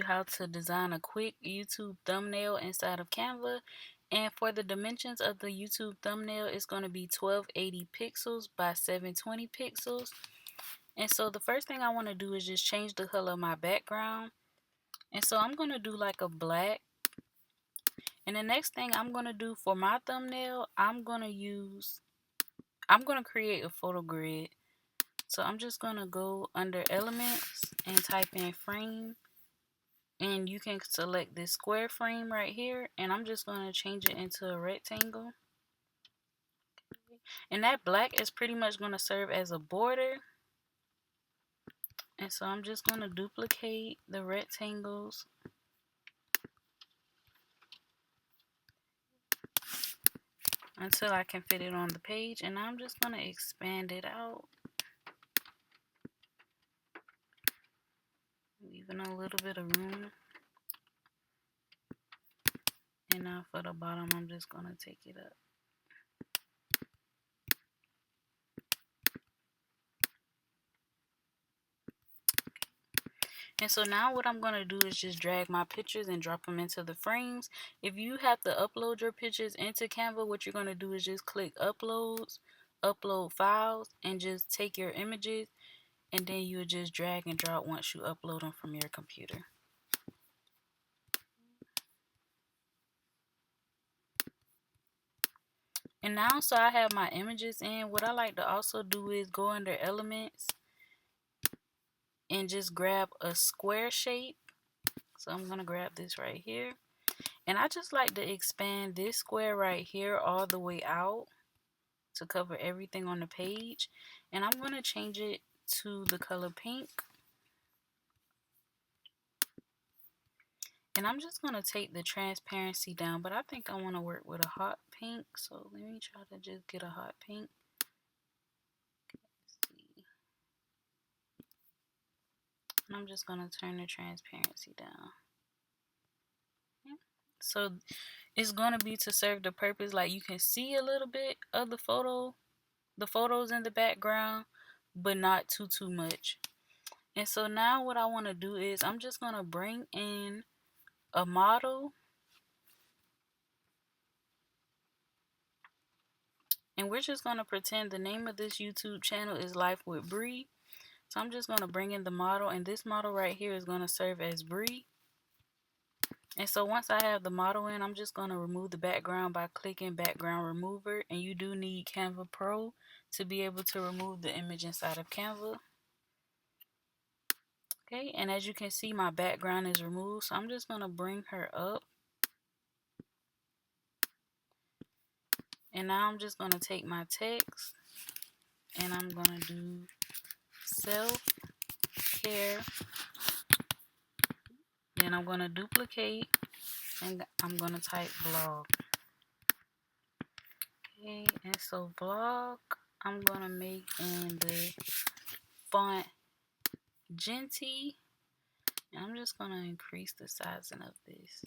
how to design a quick YouTube thumbnail inside of Canva. And for the dimensions of the YouTube thumbnail, it's going to be 1280 pixels by 720 pixels. And so the first thing I want to do is just change the color of my background. And so I'm going to do like a black. And the next thing I'm going to do for my thumbnail, I'm going to create a photo grid. So I'm just going to go under elements and type in frame. And you can select this square frame right here. And I'm just going to change it into a rectangle. And that black is pretty much going to serve as a border. And so I'm just going to duplicate the rectangles until I can fit it on the page. And I'm just going to expand it out, leaving a little bit of room. And now for the bottom, I'm just going to take it up. And so now what I'm going to do is just drag my pictures and drop them into the frames. If you have to upload your pictures into Canva, what you're going to do is just click uploads, upload files, and just take your images. And then you would just drag and drop once you upload them from your computer. And now, so I have my images in. What I like to also do is go under elements and just grab a square shape. So I'm going to grab this right here. And I just like to expand this square right here all the way out to cover everything on the page. And I'm going to change it to the color pink. And I'm just going to take the transparency down, but I think I want to work with a hot pink. So let me try to just get a hot pink. And I'm just going to turn the transparency down. So it's going to be to serve the purpose, like you can see a little bit of the photos in the background, but not too much. And so now what I want to do is I'm just going to bring in a model. And we're just going to pretend the name of this YouTube channel is Life with Bree. So I'm just going to bring in the model, and this model right here is going to serve as Bree. And so once I have the model in, I'm just going to remove the background by clicking background remover. And you do need Canva Pro to be able to remove the image inside of Canva. Okay, and as you can see, my background is removed. So I'm just going to bring her up. And now I'm just going to take my text and I'm going to do self-care. Then I'm going to duplicate and I'm going to type blog. Okay, and so blog, I'm going to make in the font Genty. And I'm just going to increase the sizing of this.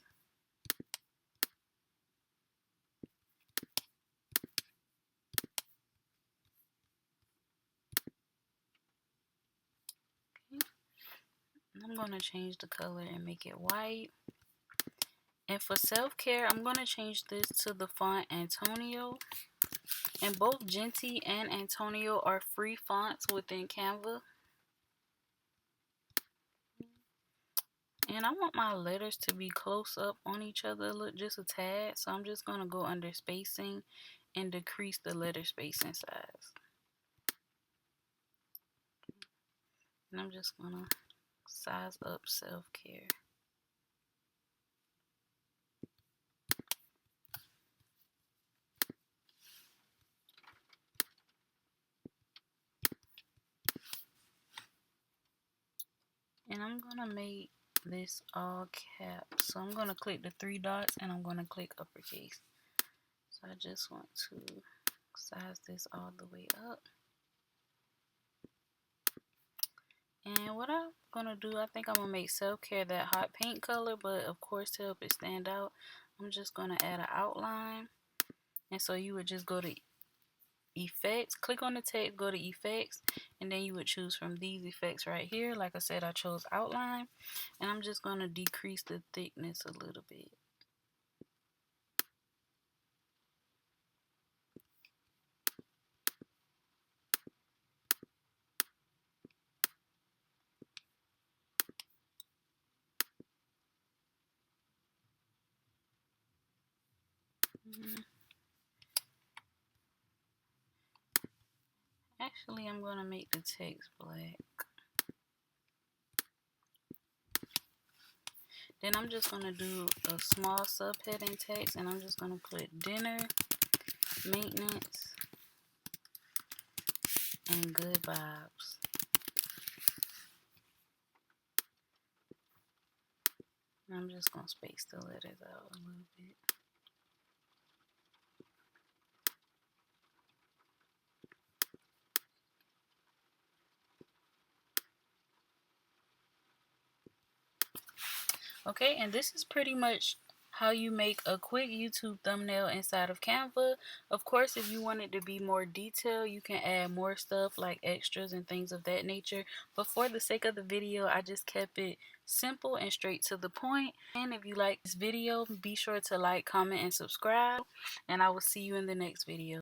Okay. I'm going to change the color and make it white. And for self-care, I'm going to change this to the font Antonio. And both Genty and Antonio are free fonts within Canva. And I want my letters to be close up on each other, look just a tad. So I'm just going to go under spacing and decrease the letter spacing size. And I'm just going to size up self-care. And I'm going to make this all caps. So I'm going to click the three dots and I'm going to click uppercase. So I just want to size this all the way up. And what I'm going to do, I think I'm going to make self-care that hot pink color. But of course, to help it stand out, I'm just going to add an outline. And so you would just go to effects, click on the text, go to effects, and then you would choose from these effects right here. Like I said, I chose outline, and I'm just going to decrease the thickness a little bit. Actually, I'm going to make the text black. Then I'm just going to do a small subheading text, and I'm just going to put dinner, maintenance, and good vibes. I'm just going to space the letters out a little bit. Okay, and this is pretty much how you make a quick YouTube thumbnail inside of Canva. Of course, if you want it to be more detailed, you can add more stuff like extras and things of that nature. But for the sake of the video, I just kept it simple and straight to the point. And if you like this video, be sure to like, comment, and subscribe. And I will see you in the next video.